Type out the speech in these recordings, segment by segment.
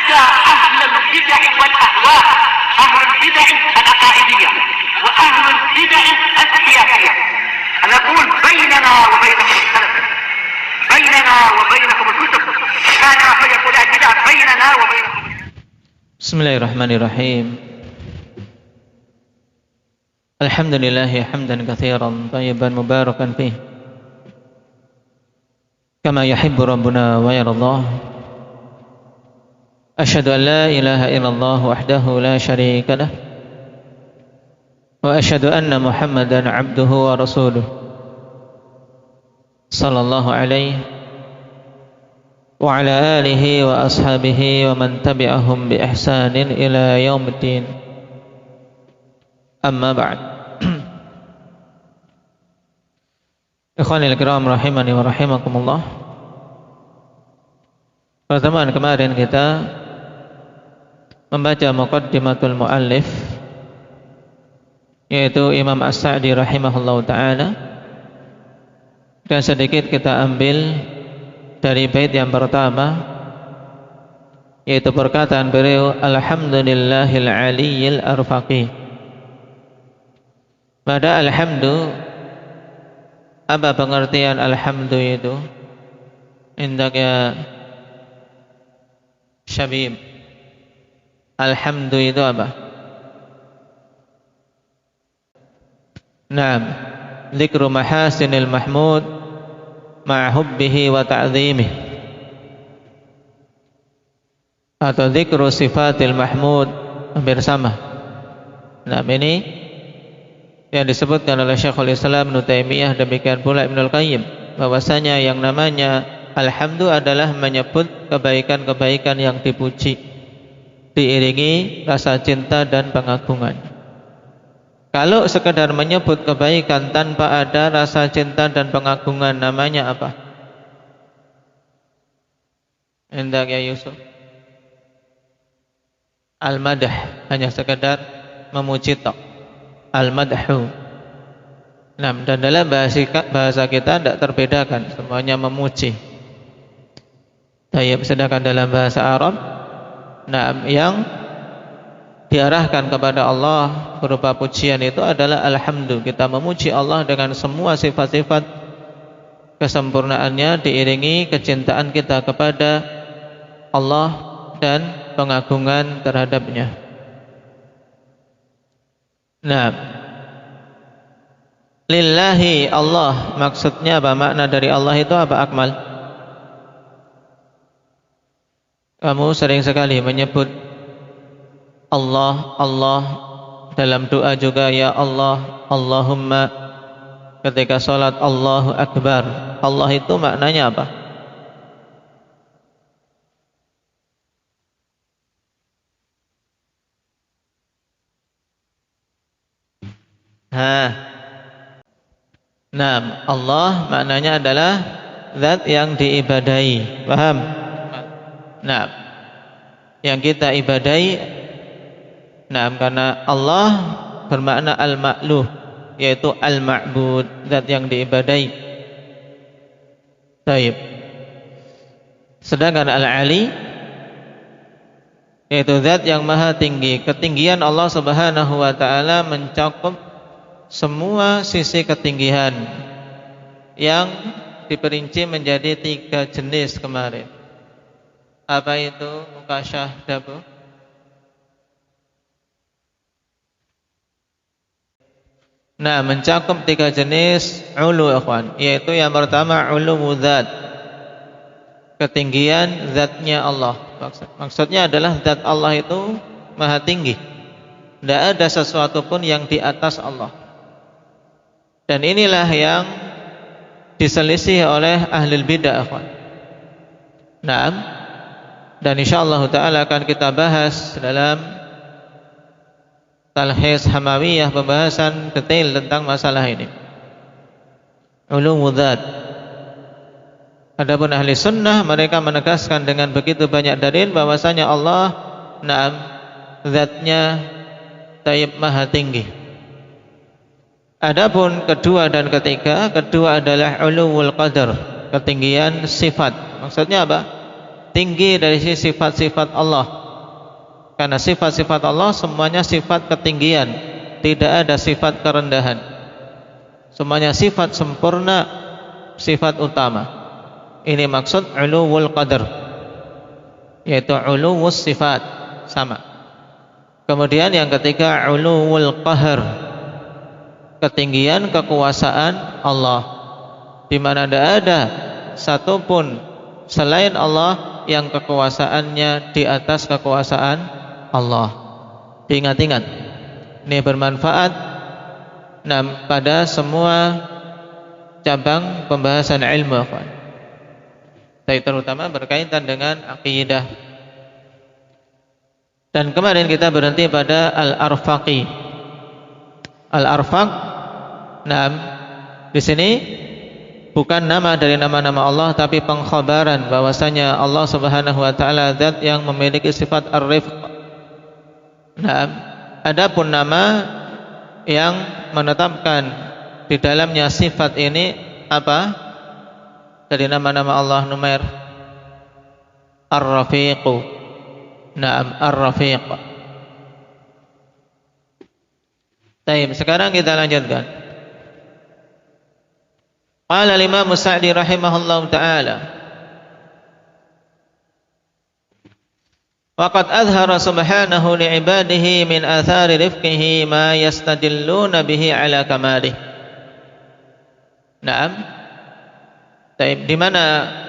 حتى أهل البدع والأهواء، أهل البدع العقائدية وأهل البدع السياسية، نقول بيننا وبينكم السلف، بيننا وبينكم الكتب، كان فيقول البدع بيننا وبينكم. Bismillahirrahmanirrahim. Alhamdulillahi hamdan katsiran thayyiban mubarakan fih kama yuhibbu rabbuna wa yardah. Asyhadu an la ilaha illallah wahdahu la syarika lah wa asyhadu anna Muhammadan abduhu wa rasuluh sallallahu alaihi wa ala alihi wa ashabihi wa man tabi'ahum bi ihsanin ila yaumiddin. Amma ba'd. Ikhwanil kiram rahimani wa rahimakumullah. Pertemuan kemarin kita membaca muqaddimatul muallif, yaitu Imam As-Sa'di rahimahullahu ta'ala, dan sedikit kita ambil dari bait yang pertama, yaitu perkataan beliau alhamdulillahil aliyyil arfaqi. Pada alhamdu, apa pengertian alhamdu itu? Indak ya Syabib, alhamdu itu apa? Naam, dzikru mahasinil mahmud ma'a hubbihi wa ta'zimih, atau dzikru sifatil mahmud hampir sama. Nah, ini yang disebutkan oleh Syekhul Islam Ibnu Taimiyah, demikian pula Ibnul Qayyim, bahwasanya yang namanya alhamdu adalah menyebut kebaikan-kebaikan yang dipuji, diiringi rasa cinta dan pengagungan. Kalau sekedar menyebut kebaikan tanpa ada rasa cinta dan pengagungan, namanya apa? Hendak ya Yusuf? Al-madah, hanya sekedar memuji tok. Al-madhu. Nah, dan dalam bahasa kita tidak terbedakan, semuanya memuji. Sedangkan dalam bahasa Arab, nah, yang diarahkan kepada Allah berupa pujian itu adalah alhamdu. Kita memuji Allah dengan semua sifat-sifat kesempurnaannya, diiringi kecintaan kita kepada Allah dan pengagungan terhadapnya. Nah, lillahi Allah, maksudnya apa? Makna dari Allah itu apa, Akmal? Kamu sering sekali menyebut Allah, Allah dalam doa juga, ya Allah, Allahumma. Ketika sholat Allahu Akbar, Allah itu maknanya apa? Nah, Allah maknanya adalah zat yang diibadahi. Paham? Nah, yang kita ibadahi. Nah, karena Allah bermakna al-ma'luh, yaitu al-ma'bud, zat yang diibadahi. Baik. Sedangkan al-ali, yaitu zat yang maha tinggi. Ketinggian Allah Subhanahu wa ta'ala mencakup semua sisi ketinggian yang diperinci menjadi 3 jenis kemarin. Apa itu mukasyah dabu? Nah, mencakup 3 jenis ulu, ikhwan, yaitu yang pertama ulu zat, ketinggian zatnya Allah. Maksudnya adalah zat Allah itu maha tinggi, tidak ada sesuatu pun yang di atas Allah. Dan inilah yang diselisih oleh ahli bidah. Naam. Dan insyaallah ta'ala akan kita bahas dalam Talhis Hamawiyah, pembahasan detail tentang masalah ini. Ulumul dzat. Adapun ahli sunnah, mereka menegaskan dengan begitu banyak dalil bahwasanya Allah, naam, zatnya tayyib maha tinggi. Adapun kedua dan ketiga, kedua adalah ulul qadar, ketinggian sifat. Maksudnya apa? Tinggi dari sifat-sifat Allah. Karena sifat-sifat Allah semuanya sifat ketinggian, tidak ada sifat kerendahan. Semuanya sifat sempurna, sifat utama. Ini maksud uluwul qadar, yaitu uluwus sifat, sama. Kemudian yang ketiga uluwul qahar, ketinggian kekuasaan Allah, di mana tidak ada satupun selain Allah yang kekuasaannya di atas kekuasaan Allah. Diingat-ingat, ini bermanfaat pada semua cabang pembahasan ilmu, tapi terutama berkaitan dengan akidah. Dan kemarin kita berhenti pada Al-Arfaqi. Al-Arfaq, di sini bukan nama dari nama-nama Allah, tapi pengkhabaran bahwasanya Allah Subhanahu wa taala zat yang memiliki sifat ar-rifq. Adapun nama yang menetapkan di dalamnya sifat ini apa? Dari nama-nama Allah Numair, Ar-Rafiqu. Ar-Rafiq. Baik, sekarang kita lanjutkan. Qala al-Imam Sa'di rahimahullahu ta'ala, waqad azhara subhanahu li'ibadihi min athari rifqihi ma yastadilluna bihi ala kamalih. Di mana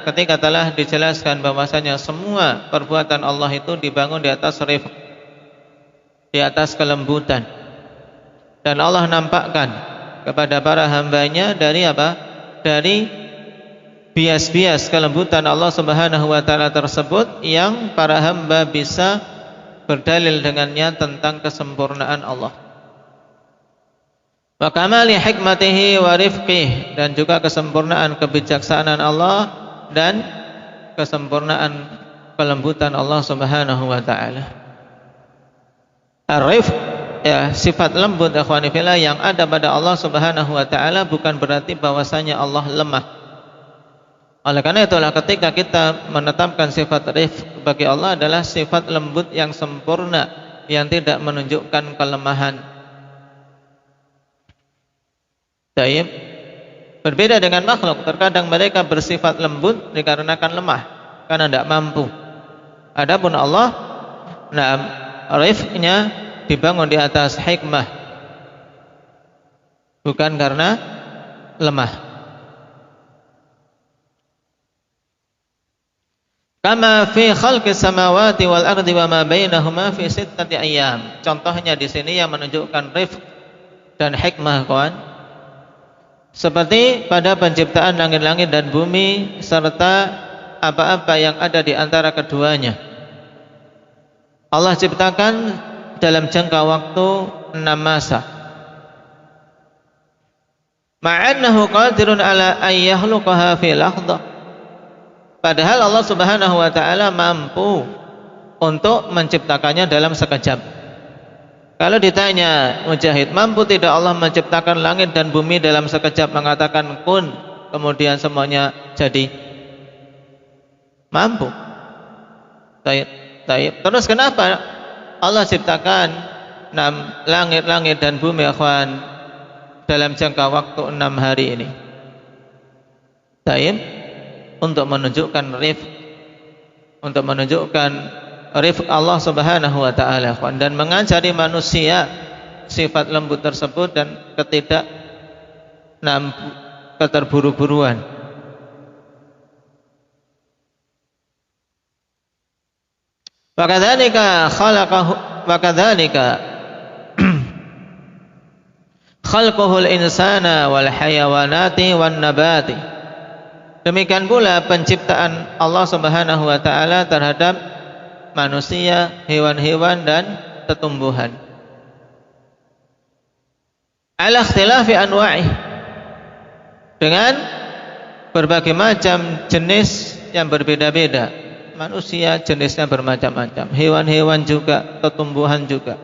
ketika telah dijelaskan bahwasanya semua perbuatan Allah itu dibangun di atas rifq, di atas kelembutan, dan Allah nampakkan kepada para hambanya dari apa? Dari bias-bias kelembutan Allah Subhanahu wa taala tersebut yang para hamba bisa berdalil dengannya tentang kesempurnaan Allah. Wa kamali hikmatihi wa rifqih, dan juga kesempurnaan kebijaksanaan Allah dan kesempurnaan kelembutan Allah Subhanahu wa taala. Ar-rifq, ya, sifat lembut akhwani fillah yang ada pada Allah Subhanahu wa taala bukan berarti bahwasanya Allah lemah. Oleh karena itulah ketika kita menetapkan sifat rifq bagi Allah adalah sifat lembut yang sempurna, yang tidak menunjukkan kelemahan. Taib. Berbeda dengan makhluk, terkadang mereka bersifat lembut dikarenakan lemah, karena tidak mampu. Adapun Allah, rifqnya dibangun di atas hikmah, bukan karena lemah. Kama fi khalqis samawati wal ardi wa ma bainahuma fi sittati ayyam. Contohnya di sini yang menunjukkan rifq dan hikmah, kawan. Seperti pada penciptaan langit-langit dan bumi serta apa-apa yang ada di antara keduanya. Allah ciptakan dalam jangka waktu 6 masa. Ma'annahu qadirun ala ayyahluqaha fi lahdhah. Padahal Allah Subhanahu wa taala mampu untuk menciptakannya dalam sekejap. Kalau ditanya Mujahid, mampu tidak Allah menciptakan langit dan bumi dalam sekejap, mengatakan kun, kemudian semuanya jadi? Mampu. Taib. Terus kenapa Allah ciptakan langit-langit dan bumi, akhwan, dalam jangka waktu 6 hari ini? Taib. Untuk menunjukkan rifq, untuk menunjukkan rifq Allah Subhanahu wa taala, dan mengajari manusia sifat lembut tersebut dan keterburu-buruan. Wakadzalika khalquhul insana wal hayawanati wan nabati. Demikian pula penciptaan Allah Subhanahu wa taala terhadap manusia, hewan-hewan dan tumbuhan. Ala ikhtilafi anwa'i, dengan berbagai macam jenis yang berbeda-beda. Manusia jenisnya bermacam-macam, hewan-hewan juga, tumbuhan juga.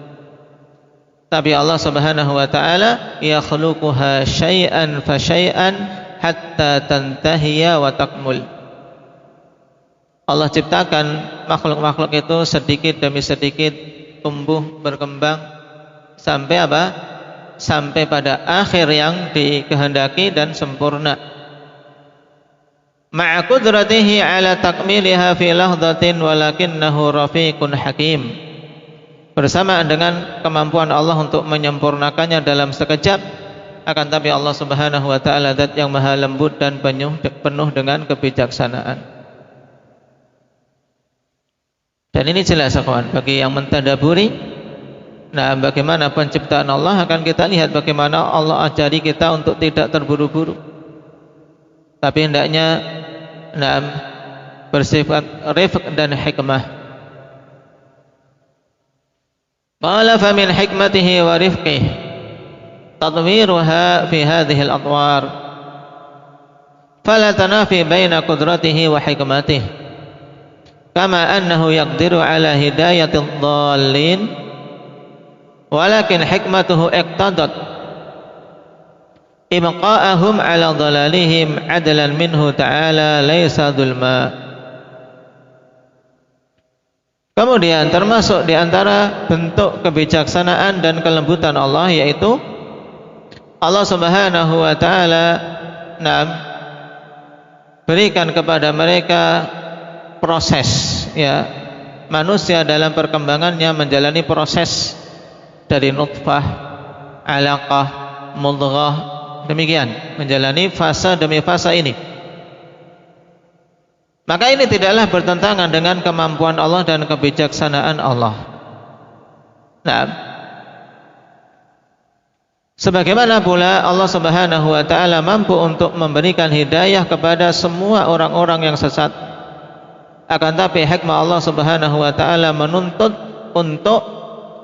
Tapi Allah Subhanahu wa taala yakhluquha syai'an fa syai'an hatta tantahiya wa takmul. Allah ciptakan makhluk-makhluk itu sedikit demi sedikit tumbuh, berkembang sampai apa? Sampai pada akhir yang dikehendaki dan sempurna. Ma'a qudratihi ala takmiliha fi lahdatin walakinnahu rafiqun hakim. Bersamaan dengan kemampuan Allah untuk menyempurnakannya dalam sekejap, akan tapi Allah Subhanahu wa taala zat yang maha lembut dan penuh dengan kebijaksanaan. Dan ini jelas kawan bagi yang mentadaburi. Nah, bagaimana penciptaan Allah akan kita lihat bagaimana Allah ajari kita untuk tidak terburu-buru. Tapi hendaknya bersifat rifq dan hikmah. Qala fa min hikmatihi wa rifqihi tadwiruha fi hadhihi al-atwar. Fala tanafi baina qudratihi wa hikmatihi. Kama annahu yaqdiru ala hidayati ad-dallin. Walakin hikmatuhu iqtadat ibqa'ahum ala dhalalihim adlan minhu ta'ala laysa dhulma. Kemudian termasuk di antara bentuk kebijaksanaan dan kelembutan Allah, yaitu Allah Subhanahu wa taala berikan kepada mereka proses, ya, manusia dalam perkembangannya menjalani proses dari nutfah, alaqah, mudghah, demikian menjalani fase demi fase ini. Maka ini tidaklah bertentangan dengan kemampuan Allah dan kebijaksanaan Allah. Nah, sebagaimana pula Allah Subhanahu wa taala mampu untuk memberikan hidayah kepada semua orang-orang yang sesat. Akan tapi hikmah Allah Subhanahu wa taala menuntut untuk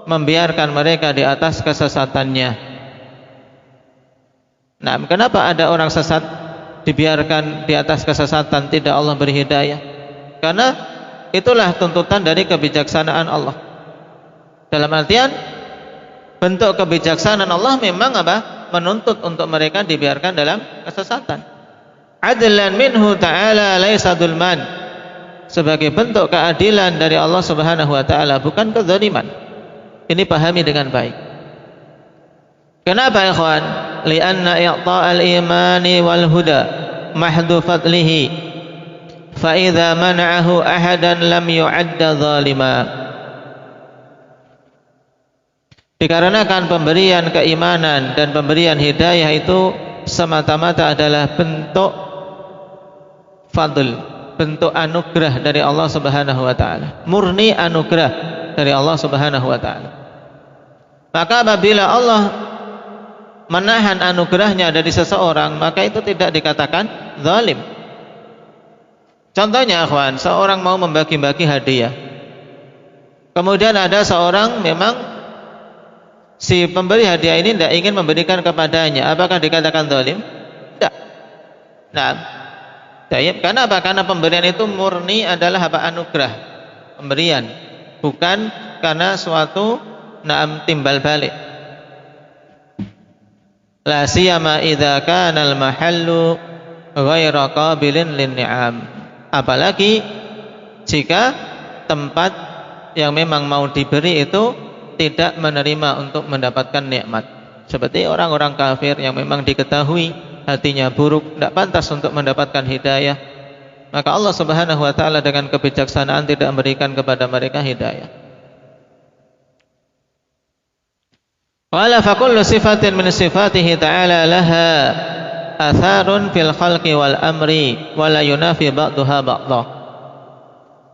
membiarkan mereka di atas kesesatannya. Nah, kenapa ada orang sesat dibiarkan di atas kesesatan, tidak Allah beri hidayah? Karena itulah tuntutan dari kebijaksanaan Allah. Dalam artian bentuk kebijaksanaan Allah memang menuntut untuk mereka dibiarkan dalam kesesatan. Adlan minhu ta'ala laisa dzulman. Sebagai bentuk keadilan dari Allah Subhanahu wa taala, bukan kezaliman. Ini pahami dengan baik. Kenapa ikhwan? Lianna i'ta'al imani wal huda mahdu fadlihi. Fa idza mana'ahu ahadan lam yu'adda zalima. Dikarenakan pemberian keimanan dan pemberian hidayah itu semata-mata adalah bentuk fadl, bentuk anugerah dari Allah Subhanahu wa taala. Murni anugerah dari Allah Subhanahu wa taala. Maka apabila Allah menahan anugerahnya dari seseorang, maka itu tidak dikatakan zalim. Contohnya akhwan, seorang mau membagi-bagi hadiah. Kemudian ada seorang memang si pemberi hadiah ini tidak ingin memberikan kepadanya, apakah dikatakan zalim? Tidak. Nah, karena apa? Karena pemberian itu murni adalah anugerah, pemberian, bukan karena suatu timbal balik. La siyama idza kana al-mahallu ghaira qabilin lin-ni'am. Apalagi jika tempat yang memang mau diberi itu tidak menerima untuk mendapatkan nikmat. Seperti orang-orang kafir yang memang diketahui hatinya buruk, tidak pantas untuk mendapatkan hidayah. Maka Allah Subhanahu wa taala dengan kebijaksanaan tidak memberikan kepada mereka hidayah. Qala fa kullu sifatin min sifatihi ta'ala laha atharun fil khalqi wal amri wa la yunafi ba'daha ba'dha.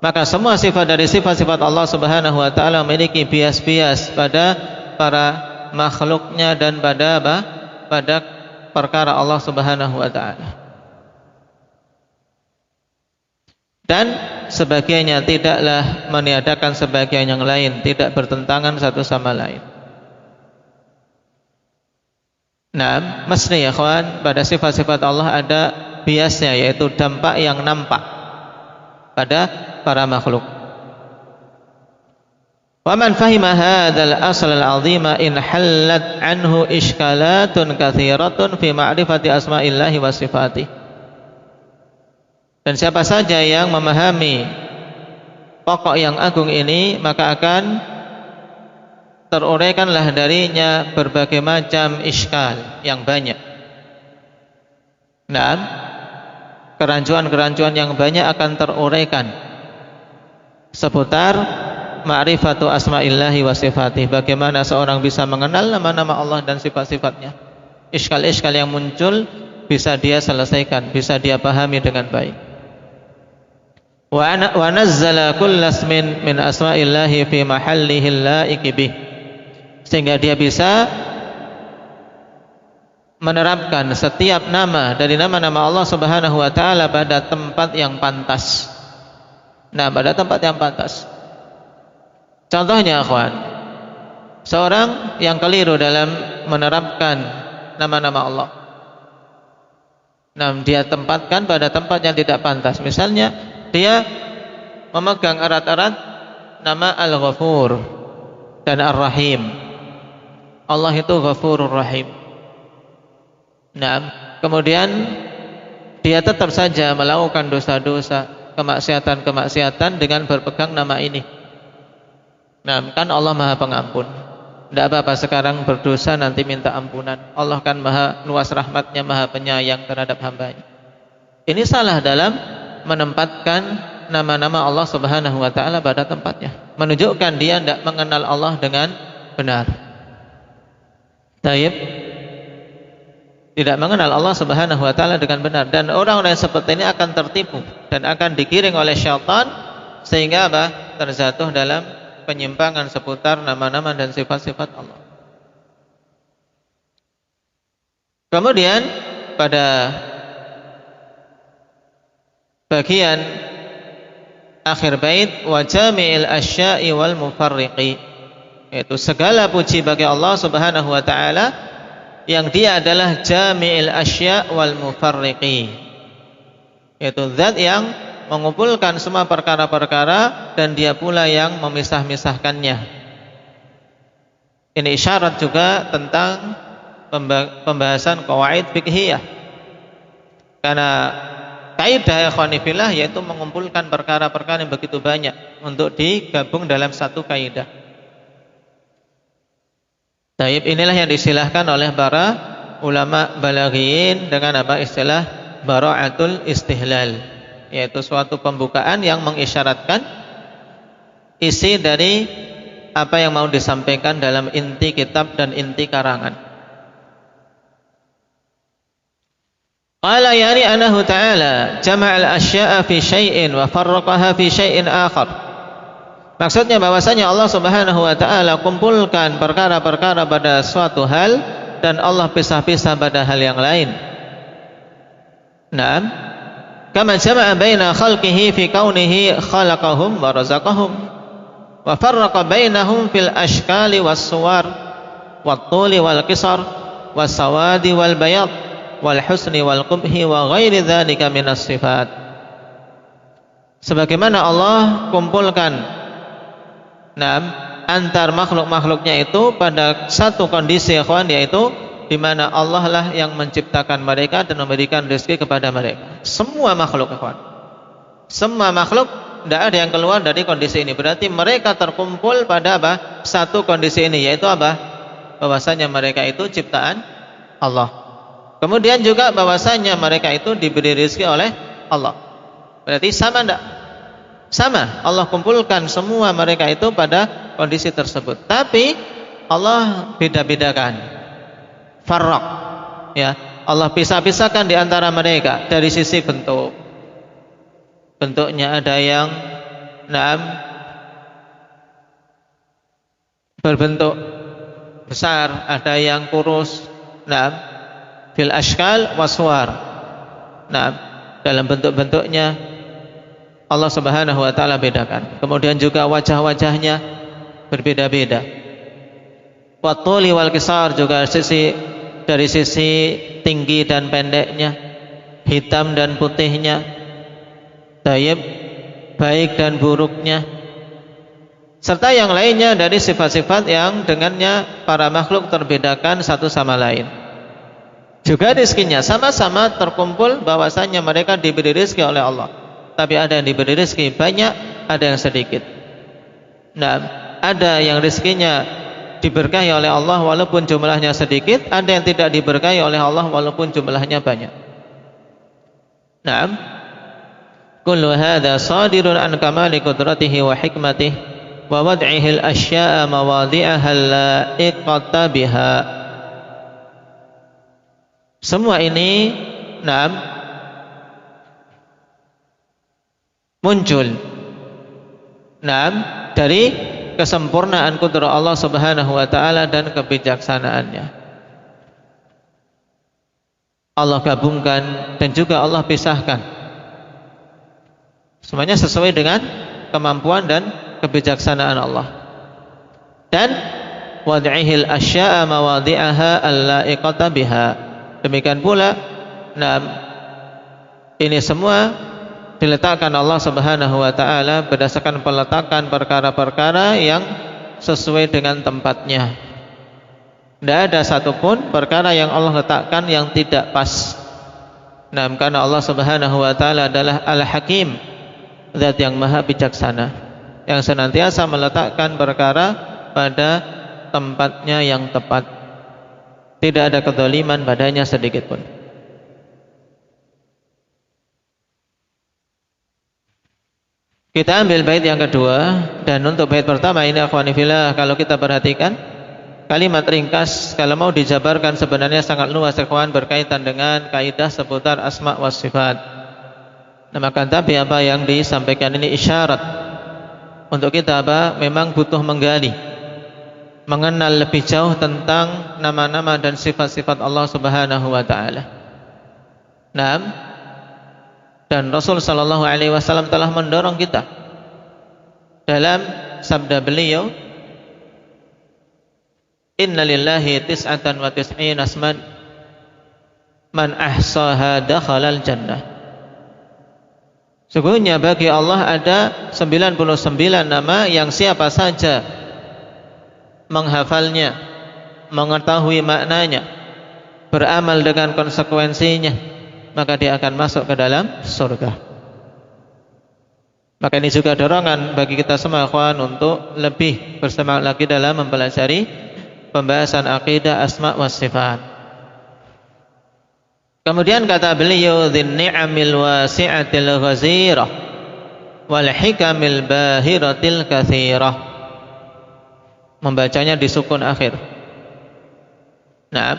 Maka semua sifat dari sifat-sifat Allah Subhanahu wa taala memiliki bias-bias pada para makhluknya dan pada pada perkara Allah Subhanahu wa taala. Dan sebagiannya tidaklah meniadakan sebagian yang lain, tidak bertentangan satu sama lain. Nah, mesti ya kawan, pada sifat-sifat Allah ada biasnya, yaitu dampak yang nampak pada para makhluk. Wa man fahima hadzal asl al-'azima in hallat anhu ishkalatun katsiratun fi ma'rifati asma'illahi wa sifatihi. Dan siapa saja yang memahami pokok yang agung ini, maka akan teruraikanlah darinya berbagai macam iskal yang banyak. Nah, kerancuan-kerancuan yang banyak akan teruraikan seputar ma'rifatu asma'illahi wa sifatih, bagaimana seorang bisa mengenal nama-nama Allah dan sifat-sifatnya. Iskal-iskal yang muncul bisa dia selesaikan, bisa dia pahami dengan baik. Wa nazzala kullasmin min asma'illahi fi mahallihi la'iqi bih, sehingga dia bisa menerapkan setiap nama dari nama-nama Allah Subhanahu wa taala pada tempat yang pantas. Nah, pada tempat yang pantas. Contohnya, akhwan, seorang yang keliru dalam menerapkan nama-nama Allah, nah, dia tempatkan pada tempat yang tidak pantas. Misalnya, dia memegang erat-erat nama Al-Ghafur dan Ar-Rahim. Allah itu Ghafurur Rahim. Nah, kemudian dia tetap saja melakukan dosa-dosa, kemaksiatan-kemaksiatan dengan berpegang nama ini. Nah, kan Allah Maha Pengampun. Tidak apa-apa sekarang berdosa nanti minta ampunan. Allah kan Maha luas rahmatnya, Maha penyayang terhadap hambanya. Ini salah dalam menempatkan nama-nama Allah Subhanahu wa taala pada tempatnya, menunjukkan dia tidak mengenal Allah dengan benar. Taib, tidak mengenal Allah Subhanahu wa taala dengan benar, dan orang-orang seperti ini akan tertipu dan akan digiring oleh syaitan sehingga apa? Terjatuh dalam penyimpangan seputar nama-nama dan sifat-sifat Allah. Kemudian pada bagian akhir bait, wa jami'il asya'i wal mufarriqi, yaitu segala puji bagi Allah Subhanahu wa taala yang dia adalah jami'il asya' wal mufarriqi, yaitu zat yang mengumpulkan semua perkara-perkara dan dia pula yang memisah-misahkannya. Ini isyarat juga tentang pembahasan qawaid fiqhiyah, karena kaidah ikhwanifillah yaitu mengumpulkan perkara-perkara yang begitu banyak untuk digabung dalam satu kaidah. Taib, inilah yang disilahkan oleh para ulama balaghiyin dengan apa? Istilah bara'atul istihlal, yaitu suatu pembukaan yang mengisyaratkan isi dari apa yang mau disampaikan dalam inti kitab dan inti karangan. Qala yani anahu ta'ala jama'al asya'a fi syai'in wa farraqaha fi syai'in akhar. Maksudnya bahwasanya Allah Subhanahu wa taala kumpulkan perkara-perkara pada suatu hal dan Allah pisah-pisah pada hal yang lain. Naam, kama jama'a baina khalqihi fi kaunihi khalaqahum wa razaqahum wa farraqa bainahum fil ashkali was suwar wat tuli wal qisar was sawadi wal bayad wal husni wal qubhi wa ghairi dzalika minas sifat. Sebagaimana Allah kumpulkan antar makhluk-makhluknya itu pada satu kondisi, ikhwan, yaitu di mana Allah lah yang menciptakan mereka dan memberikan rezeki kepada mereka. Semua makhluk, ikhwan, semua makhluk, tidak ada yang keluar dari kondisi ini. Berarti mereka terkumpul pada apa? Satu kondisi ini, yaitu apa? Bahwasanya mereka itu ciptaan Allah. Kemudian juga bahwasanya mereka itu diberi rezeki oleh Allah. Berarti sama enggak? Sama, Allah kumpulkan semua mereka itu pada kondisi tersebut. Tapi Allah beda-bedakan, farraq, ya, Allah pisah-pisahkan di antara mereka dari sisi bentuk. Bentuknya ada yang berbentuk besar, ada yang kurus, fil ashkal waswar. Dalam bentuk-bentuknya Allah Subhanahu wa taala bedakan. Kemudian juga wajah-wajahnya berbeda-beda. Watuli wal qisar, juga dari sisi tinggi dan pendeknya, hitam dan putihnya, tayyib, baik dan buruknya, serta yang lainnya dari sifat-sifat yang dengannya para makhluk terbedakan satu sama lain. Juga rezekinya sama-sama terkumpul bahwasanya mereka diberi rezeki oleh Allah. Tapi ada yang diberi rezeki banyak, ada yang sedikit. Ada yang rezekinya diberkahi oleh Allah walaupun jumlahnya sedikit, ada yang tidak diberkahi oleh Allah walaupun jumlahnya banyak. Naam. Kullu hadza sadirun an kamali qudratihi wa hikmatihi wa wad'ihi al-asya'a mawadhi'aha la'iqata biha. Semua ini naam muncul naam dari kesempurnaan kudrah Allah Subhanahu wa taala dan kebijaksanaannya. Allah gabungkan dan juga Allah pisahkan. Semuanya sesuai dengan kemampuan dan kebijaksanaan Allah. Dan wad'ihil asya'a mawadhi'aha al-la'iqata biha. Demikian pula, ini semua diletakkan Allah Subhanahu wa taala berdasarkan peletakan perkara-perkara yang sesuai dengan tempatnya. Tidak ada satupun perkara yang Allah letakkan yang tidak pas. Karena Allah Subhanahu wa taala adalah Al-Hakim, Zat yang maha bijaksana, yang senantiasa meletakkan perkara pada tempatnya yang tepat. Tidak ada kedzaliman padanya sedikit pun. Kita ambil bait yang kedua, dan untuk bait pertama ini akhwani fillah, kalau kita perhatikan kalimat ringkas, kalau mau dijabarkan sebenarnya sangat luas ikhwan, berkaitan dengan kaidah seputar asma wa sifat. Maka tapi apa yang disampaikan ini isyarat untuk kita memang butuh menggali, mengenal lebih jauh tentang nama-nama dan sifat-sifat Allah Subhanahu wa taala. Dan Rasul sallallahu alaihi wasallam telah mendorong kita dalam sabda beliau, "Inna lillahi tis'atan wa tis'ina asman man ahsaha dakhalal jannah." Sesungguhnya bagi Allah ada 99 nama yang siapa saja menghafalnya, mengetahui maknanya, beramal dengan konsekuensinya, maka dia akan masuk ke dalam surga. Maka ini juga dorongan bagi kita semua ikhwan untuk lebih bersemangat lagi dalam mempelajari pembahasan akidah asma wa sifat. Kemudian kata beliau, "Dzin ni'amil wasi'atil ghazirah wal hikamil bahiratil katsirah." Membacanya di sukun akhir. Naam.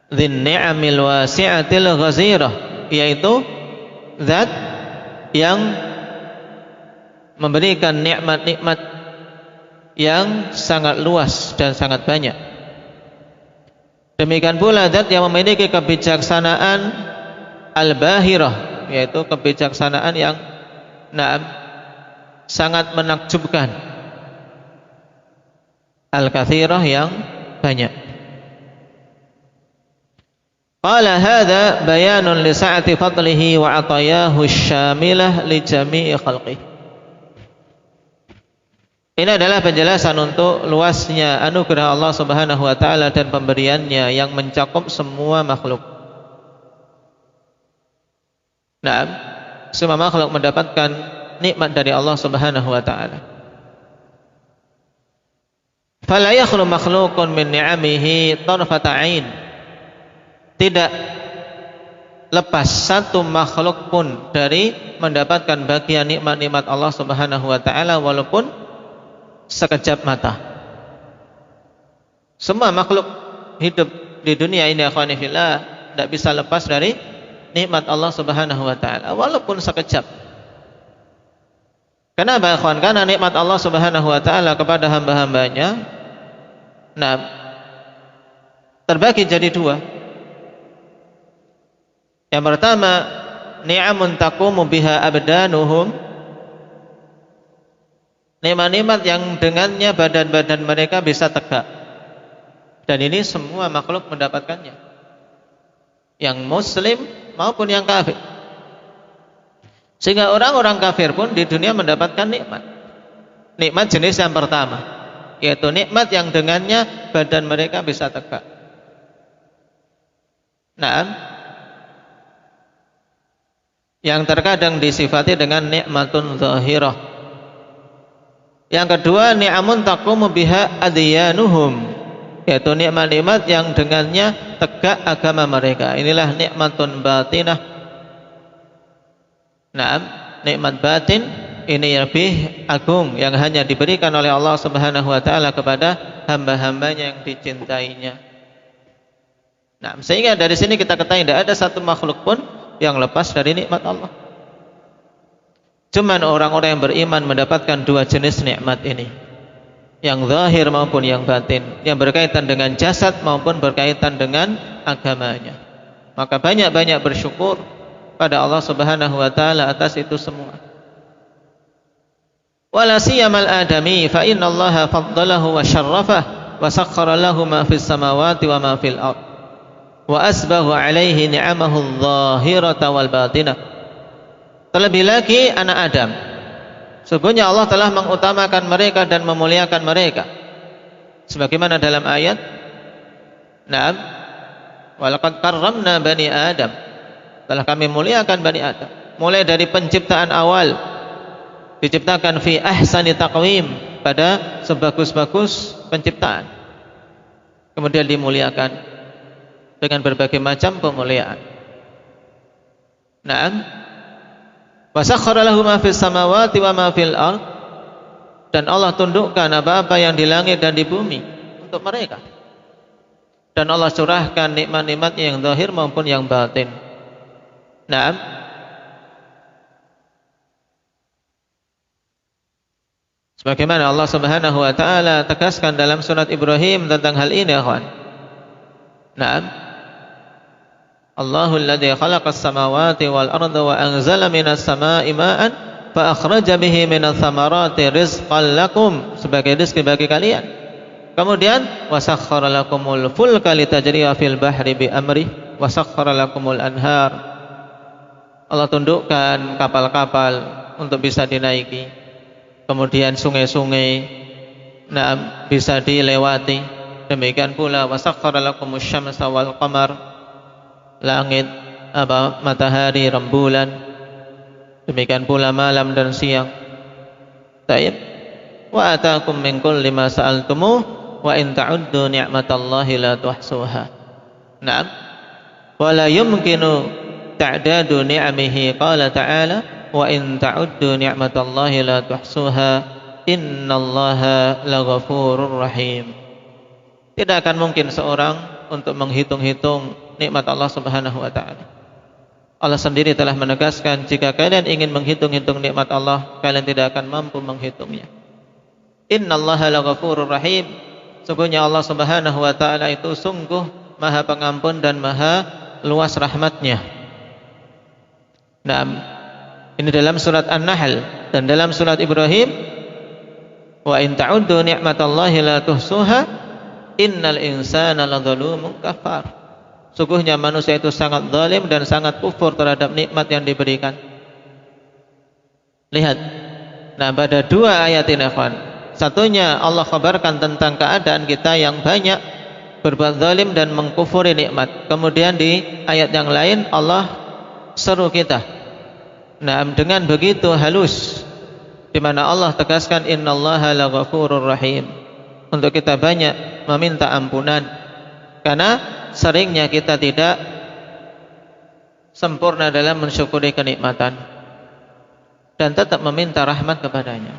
Dzin ni'amil wasi'atil ghazirah, yaitu zat yang memberikan nikmat-nikmat yang sangat luas dan sangat banyak. Demikian pula zat yang memiliki kebijaksanaan al-bahirah, yaitu kebijaksanaan yang sangat menakjubkan, al-katsirah yang banyak. Qala hadza bayanun li sa'ati fadlihi wa atayahu syamilah li jami'i khalqihi. Ini adalah penjelasan untuk luasnya anugerah Allah Subhanahu wa taala dan pemberiannya yang mencakup semua makhluk. Semua makhluk mendapatkan nikmat dari Allah Subhanahu wa taala. Fala yakhlu makhluqun min ni'amihi tarfata 'ain. Tidak lepas satu makhluk pun dari mendapatkan bagian nikmat-nikmat Allah Subhanahu wa taala walaupun sekejap mata. Semua makhluk hidup di dunia ini akhwani fillah tidak bisa lepas dari nikmat Allah Subhanahu wa taala walaupun sekejap. Kenapa akhwan? Karena nikmat Allah Subhanahu wa taala kepada hamba-hambanya terbagi jadi dua. Yang pertama, ni'amun taqumu biha abdanuhum, nikmat-nikmat yang dengannya badan-badan mereka bisa tegak. Dan ini semua makhluk mendapatkannya, yang muslim maupun yang kafir. Sehingga orang-orang kafir pun di dunia mendapatkan nikmat. Nikmat jenis yang pertama, yaitu nikmat yang dengannya badan mereka bisa tegak. Yang terkadang disifati dengan nikmatun zahirah, Yang kedua, ni'amun taqumu biha adyanuhum, yaitu nikmat-nikmat yang dengannya tegak agama mereka. Inilah nikmatun batinah. Naam, nikmat batin ini lebih agung yang hanya diberikan oleh Allah Subhanahu wa taala kepada hamba-hambanya yang dicintainya. Nah, sehingga dari sini kita ketahui tidak ada satu makhluk pun yang lepas dari nikmat Allah. Cuman orang-orang yang beriman mendapatkan dua jenis nikmat ini, yang zahir maupun yang batin, yang berkaitan dengan jasad maupun berkaitan dengan agamanya. Maka banyak-banyak bersyukur pada Allah Subhanahu wa taala atas itu semua. Wala siyamal adami fa innallaha faddalahu wa syarrafah wa sakhkhara lahu ma fis samawati wa ma fil ard wa asbahu alaihi ni'amahu adh-dhahirata wal batinah. Terlebih lagi anak Adam, sesungguhnya Allah telah mengutamakan mereka dan memuliakan mereka, sebagaimana dalam ayat, Naam, walaqad karramna bani Adam, telah kami muliakan bani Adam, mulai dari penciptaan awal, diciptakan fi ahsani taqwim, pada sebagus-bagus penciptaan, kemudian dimuliakan dengan berbagai macam pemuliaan. Naam, wa sakhkhara lahu ma fis samawati wa ma fil ard, dan Allah tundukkan apa-apa yang di langit dan di bumi untuk mereka, dan Allah curahkan nikmat-nikmatnya yang zahir maupun yang batin. Naam, sebagaimana Allah Subhanahu wa taala tegaskan dalam surat Ibrahim tentang hal ini, akhwan. Naam, Allahul ladzi khalaqas samawati wal arda wa anzala minas samaa'i ma'an fa akhraja bihi minats thamarati rizqan lakum, sebagai rezeki bagi kalian. Kemudian wa sakhkhara lakumul fulka litajriya fil bahri bi amri wa sakhkhara lakumul anhar. Allah tundukkan kapal-kapal untuk bisa dinaiki, kemudian sungai-sungai bisa dilewati. Demikian pula wa sakhkhara lakumus syamsa wal qamar, langit, matahari, rembulan, demikian pula malam dan siang. Taib, wa ataakum min kulli ma sa'altumuh wa in ta'uddu ni'matallahi la tuhsuha. Naam, wa la yumkinu ta'dadu ni'amihi, qala ta'ala wa in ta'uddu ni'matallahi la tuhsuha innallaha laghafurur rahim. Tidak akan mungkin seorang untuk menghitung-hitung nikmat Allah Subhanahu wa taala. Allah sendiri telah menegaskan, jika kalian ingin menghitung-hitung nikmat Allah, kalian tidak akan mampu menghitungnya. Innallaha laghafurur rahim. Sungguhnya Allah Subhanahu wa taala itu sungguh Maha Pengampun dan Maha luas rahmatnya. Nah, ini dalam surat An-Nahl, dan dalam surat Ibrahim, wa in ta'uddu ni'matallahi la tuhsuha innal insana ladzalumun kafar. Sungguhnya manusia itu sangat zalim dan sangat kufur terhadap nikmat yang diberikan. Lihat, nah pada dua ayat ini, akhwan, satunya Allah kabarkan tentang keadaan kita yang banyak berbuat zalim dan mengkufuri nikmat. Kemudian di ayat yang lain Allah seru kita, nah dengan begitu halus, di mana Allah tegaskan innallaha laghafurur rahim, untuk kita banyak meminta ampunan, karena seringnya kita tidak sempurna dalam mensyukuri kenikmatan dan tetap meminta rahmat kepadanya.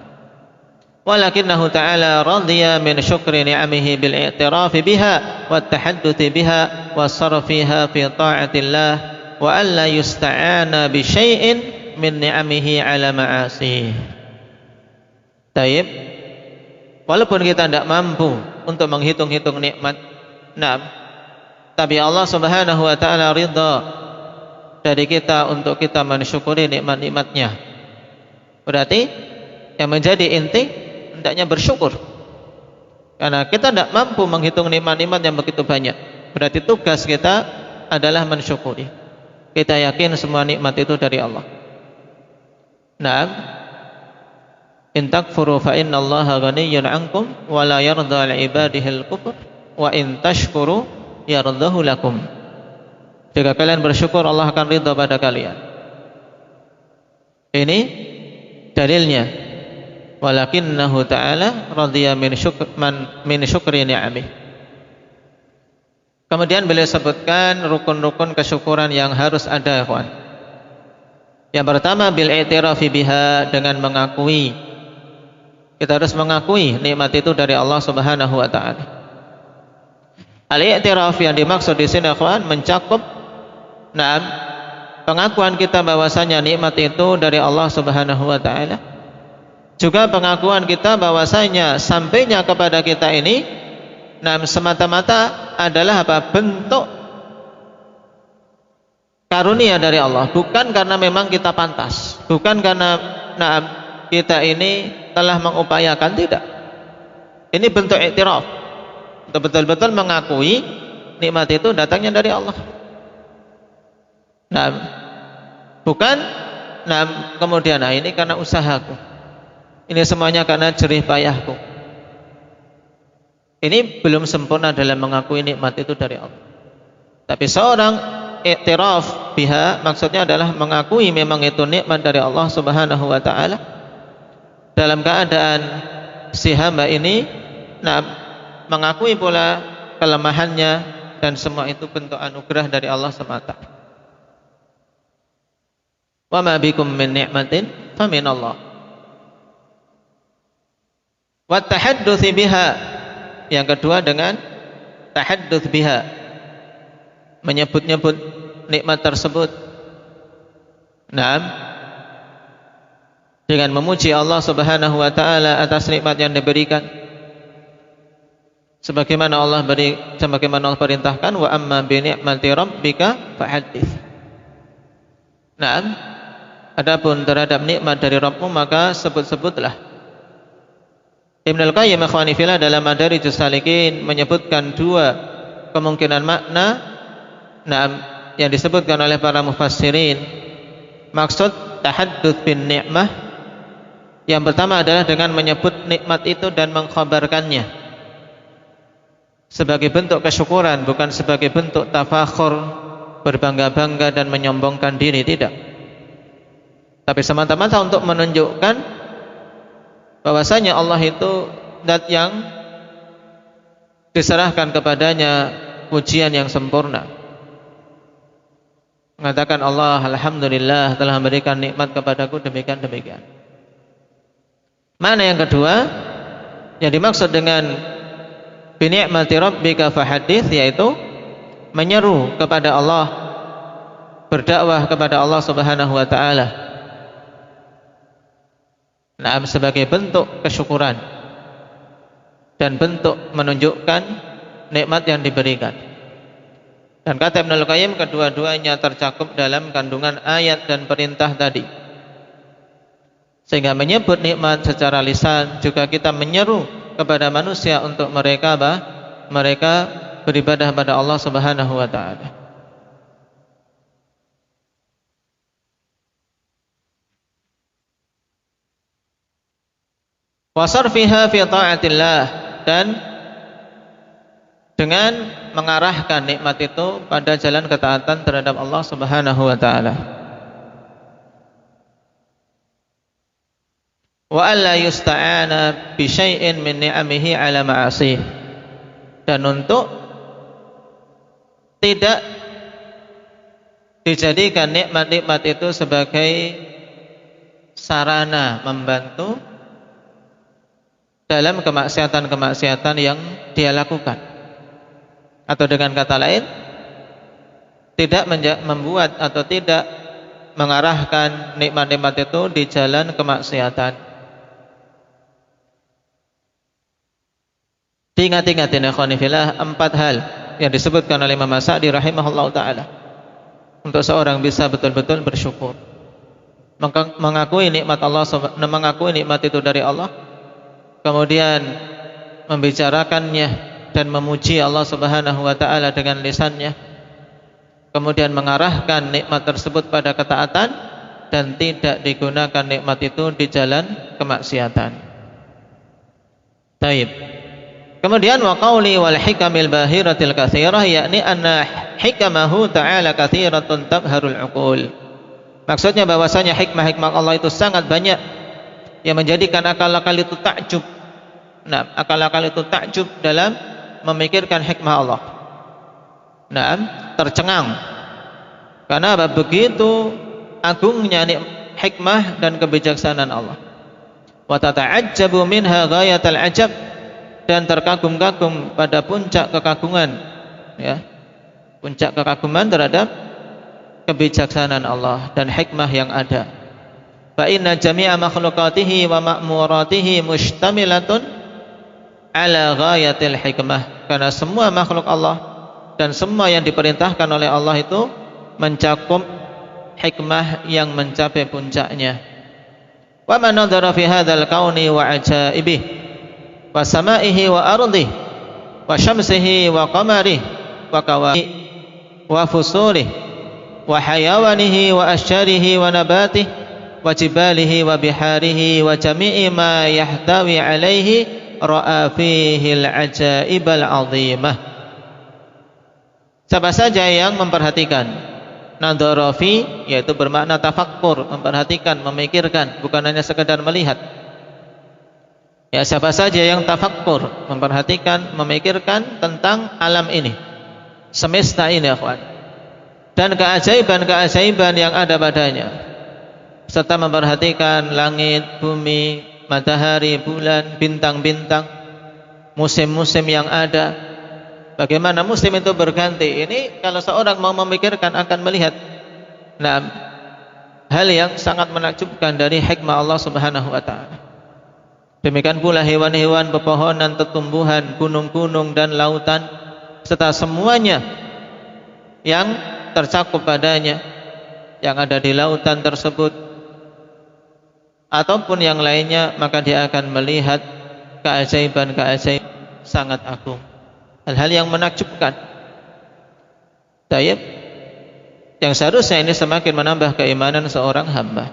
Walakinnahu ta'ala radhiya min syukri ni'amihi bil i'tirafi biha wat tahadduthi biha was sarfiha fi ta'atillah wa alla yusta'ana bi syai'in min ni'amihi ala ma'asih. Taib, walaupun kita tidak mampu untuk menghitung-hitung nikmat, tapi Allah Subhanahu wa taala ridha dari kita untuk kita mensyukuri nikmat-nikmatnya. Berarti yang menjadi inti hendaknya bersyukur, karena kita tidak mampu menghitung nikmat-nikmat yang begitu banyak. Berarti tugas kita adalah mensyukuri. Kita yakin semua nikmat itu dari Allah. Naam, in takfuru fa innallaha ghaniyyun 'ankum wa la yarda 'li ibadihi al-kufr wa in tashkuru yardahu lakum. Jika kalian bersyukur, Allah akan ridha pada kalian. Ini dalilnya. walakinnahu ta'ala radhiya min syukri ni'amih. Kemudian beliau sebutkan rukun-rukun kesyukuran yang harus ada, kawan. Yang pertama bil i'tirafi biha, dengan mengakui. Kita harus mengakui nikmat itu dari Allah Subhanahu wa taala. Al-i'tiraf yang dimaksud di sini, kawan, mencakup pengakuan kita bahwasanya nikmat itu dari Allah Subhanahu wa taala. Juga pengakuan kita bahwasanya sampainya kepada kita ini semata-mata adalah bentuk karunia dari Allah, bukan karena memang kita pantas, bukan karena kita ini telah mengupayakan, tidak. Ini bentuk iktiraf, betul-betul mengakui nikmat itu datangnya dari Allah. Bukan kemudian ini karena usahaku, ini semuanya karena jerih payahku. Ini belum sempurna dalam mengakui nikmat itu dari Allah. Tapi seorang i'tiraf biha, maksudnya adalah mengakui memang itu nikmat dari Allah Subhanahu wa taala, dalam keadaan si hamba ini mengakui pula kelemahannya, dan semua itu bentuk anugerah dari Allah semata. Wa ma bikum min ni'matin fa min Allah. Wa tahadduts biha, yang kedua dengan tahadduts biha, menyebut-nyebut nikmat tersebut. Dengan memuji Allah Subhanahu wa taala atas nikmat yang diberikan. Sebagaimana Allah perintahkan, wa amma bi ni'mati rabbika fahaddits. Adapun terhadap nikmat dari Rabbmu maka sebut-sebutlah. Ibnu Al-Qayyim akhwani fillah dalam Madarijus Salikin menyebutkan dua kemungkinan makna yang disebutkan oleh para mufassirin. Maksud tahadduts bin ni'mah, yang pertama adalah dengan menyebut nikmat itu dan mengkhabarkannya sebagai bentuk kesyukuran, bukan sebagai bentuk tafakhur, berbangga-bangga dan menyombongkan diri, tidak. Tapi semata-mata untuk menunjukkan bahwasanya Allah itu zat yang diserahkan kepadanya pujian yang sempurna. Mengatakan Allah, alhamdulillah telah memberikan nikmat kepadaku demikian-demikian. Mana yang kedua yang dimaksud dengan bi ni'mati rabbika fahaddits, yaitu menyeru kepada Allah, berdakwah kepada Allah Subhanahu wa taala. Sebagai bentuk kesyukuran dan bentuk menunjukkan nikmat yang diberikan. Dan kata Ibnu Al-Qayyim, kedua-duanya tercakup dalam kandungan ayat dan perintah tadi. Sehingga menyebut nikmat secara lisan, juga kita menyeru kepada manusia untuk mereka beribadah pada Allah Subhanahu wa taala. Wasarfiha fi ta'atillah, dan dengan mengarahkan nikmat itu pada jalan ketaatan terhadap Allah Subhanahu wa taala. Wa alla yusta'ana bi syai'in min ni'amihi 'ala ma'asih, dan untuk tidak dijadikan nikmat-nikmat itu sebagai sarana membantu dalam kemaksiatan-kemaksiatan yang dia lakukan. Atau dengan kata lain, tidak membuat atau tidak mengarahkan nikmat-nikmat itu di jalan kemaksiatan. Diingat-ingat ya ikhwani fillah, 4 hal yang disebutkan oleh Imam As-Sa'di rahimahullah ta'ala untuk seorang bisa betul-betul bersyukur, mengakui nikmat Allah, mengakui nikmat itu dari Allah, kemudian membicarakannya dan memuji Allah Subhanahu wa taala dengan lisannya, kemudian mengarahkan nikmat tersebut pada ketaatan dan tidak digunakan nikmat itu di jalan kemaksiatan. Taib. Kemudian wa qauli wal hikamil bahiratil katsirah, yakni anna hikamahu ta'ala katsiratun tabharul uqul. Maksudnya bahwasanya hikmah-hikmah Allah itu sangat banyak yang menjadikan akal-akal itu takjub. Nah, akal-akal itu takjub dalam memikirkan hikmah Allah. Nah, tercengang. Karena begitu agungnya hikmah dan kebijaksanaan Allah. Wa tata'ajjabu minha ghayatal ajab, dan terkagum-kagum pada puncak kekaguman, ya. Puncak kekaguman terhadap kebijaksanaan Allah dan hikmah yang ada. Fa inna jami'a makhluqatihi wa ma'muratihi mustamilatun ala ghayatil hikmah. Karena semua makhluk Allah dan semua yang diperintahkan oleh Allah itu mencakup hikmah yang mencapai puncaknya. Wa man nadhara fi hadzal kauni wa ajaibihi wa samaihi wa ardihi wa syamsihi wa qamarihi wa kawakibihi wa fusulihi wa hayawanihi wa asyarihi wa nabatihi wa jibalihi wa biharihi wa jami'i ma yahtawi alaihi ra'a fihi al-ajaibal azimah. Siapa saja yang memperhatikan, nadhara fi yaitu bermakna tafakkur, memperhatikan, memikirkan, bukan hanya sekedar melihat. Ya, siapa saja yang tafakkur, memperhatikan, memikirkan tentang alam ini, semesta ini, akhwan, dan keajaiban-keajaiban yang ada padanya, serta memperhatikan langit, bumi, matahari, bulan, bintang-bintang, musim-musim yang ada, bagaimana musim itu berganti. Ini kalau seorang mau memikirkan akan melihat hal yang sangat menakjubkan dari hikmah Allah Subhanahu wa taala. Demikian pula hewan-hewan, pepohonan, tumbuhan, gunung-gunung dan lautan, serta semuanya yang tercakup padanya, yang ada di lautan tersebut ataupun yang lainnya, maka dia akan melihat keajaiban-keajaiban sangat agung, hal-hal yang menakjubkan. Tayyib, yang seharusnya ini semakin menambah keimanan seorang hamba.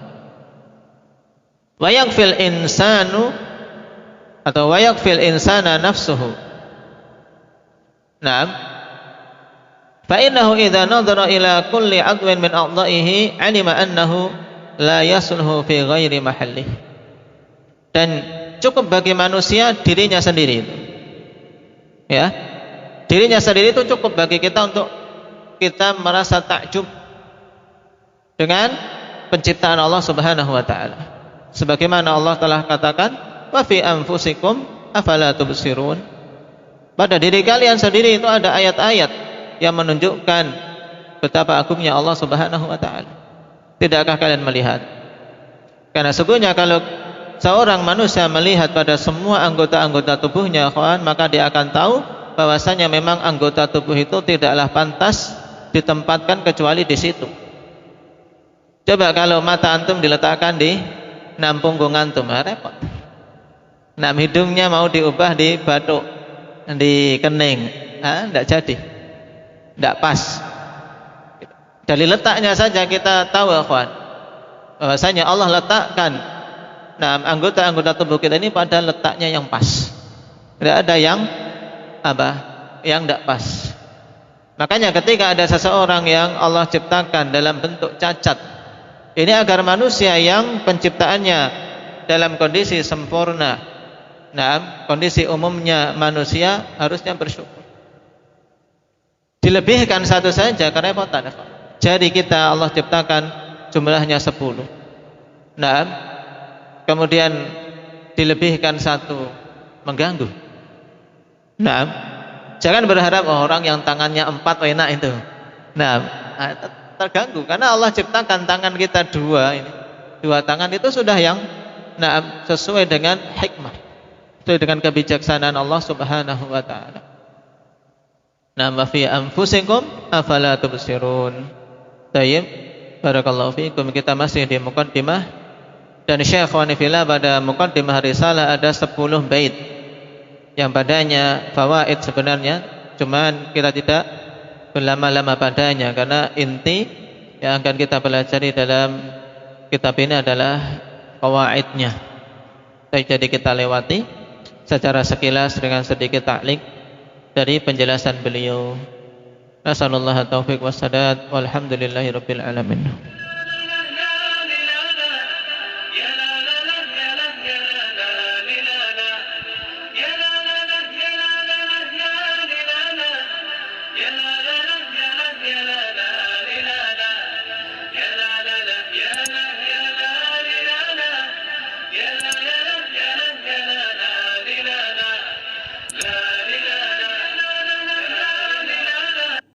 Wa yakfil insanu atau wa yakfil insana nafsuhu. Naam. Fa innahu idza nadhara ila kulli 'adwin min a'dha'ihi 'alima annahu la yasluhu fi ghairi mahallihi. Dan cukup bagi manusia dirinya sendiri itu. Ya. Dirinya sendiri itu cukup bagi kita untuk kita merasa takjub dengan penciptaan Allah Subhanahu wa taala. Sebagaimana Allah telah katakan, wa fi anfusikum afala tubsirun. Pada diri kalian sendiri itu ada ayat-ayat yang menunjukkan betapa agungnya Allah Subhanahu wa taala. Tidakkah kalian melihat? Karena sesungguhnya kalau seorang manusia melihat pada semua anggota-anggota tubuhnya, kawan, maka dia akan tahu bahwasanya memang anggota tubuh itu tidaklah pantas ditempatkan kecuali di situ. Coba kalau mata antum diletakkan di punggung antum, repot. Hidungnya mau diubah di batuk, di kening, tidak jadi, tidak pas. Dari letaknya saja kita tahu, kawan, bahwasanya Allah letakkan anggota-anggota tubuh kita ini pada letaknya yang pas. Tidak ada yang tidak pas. Makanya ketika ada seseorang yang Allah ciptakan dalam bentuk cacat, ini agar manusia yang penciptaannya dalam kondisi sempurna, kondisi umumnya manusia harusnya bersyukur. Dilebihkan satu saja kerepotan. Jari kita Allah ciptakan jumlahnya 10. Kemudian dilebihkan satu, mengganggu. Jangan berharap orang yang tangannya 4 enak itu. Terganggu karena Allah ciptakan tangan kita 2 ini. 2 tangan itu sudah yang sesuai dengan hikmah, sesuai dengan kebijaksanaan Allah Subhanahu wa taala. Wa fi anfusikum afala tubsirun. Tayyib, barakallahu fiikum. Kita masih di muqaddimah, dan Syekh Wanifillah pada muqaddimah risalah ada 10 bait yang padanya fawaid sebenarnya, cuman kita tidak berlama-lama padanya karena inti yang akan kita pelajari dalam kitab ini adalah fawaidnya. Jadi kita lewati secara sekilas dengan sedikit taklik dari penjelasan beliau. Nasallallahu taufiq wassadad walhamdulillahirabbil alamin. يا لا يا لا يا لا يا لا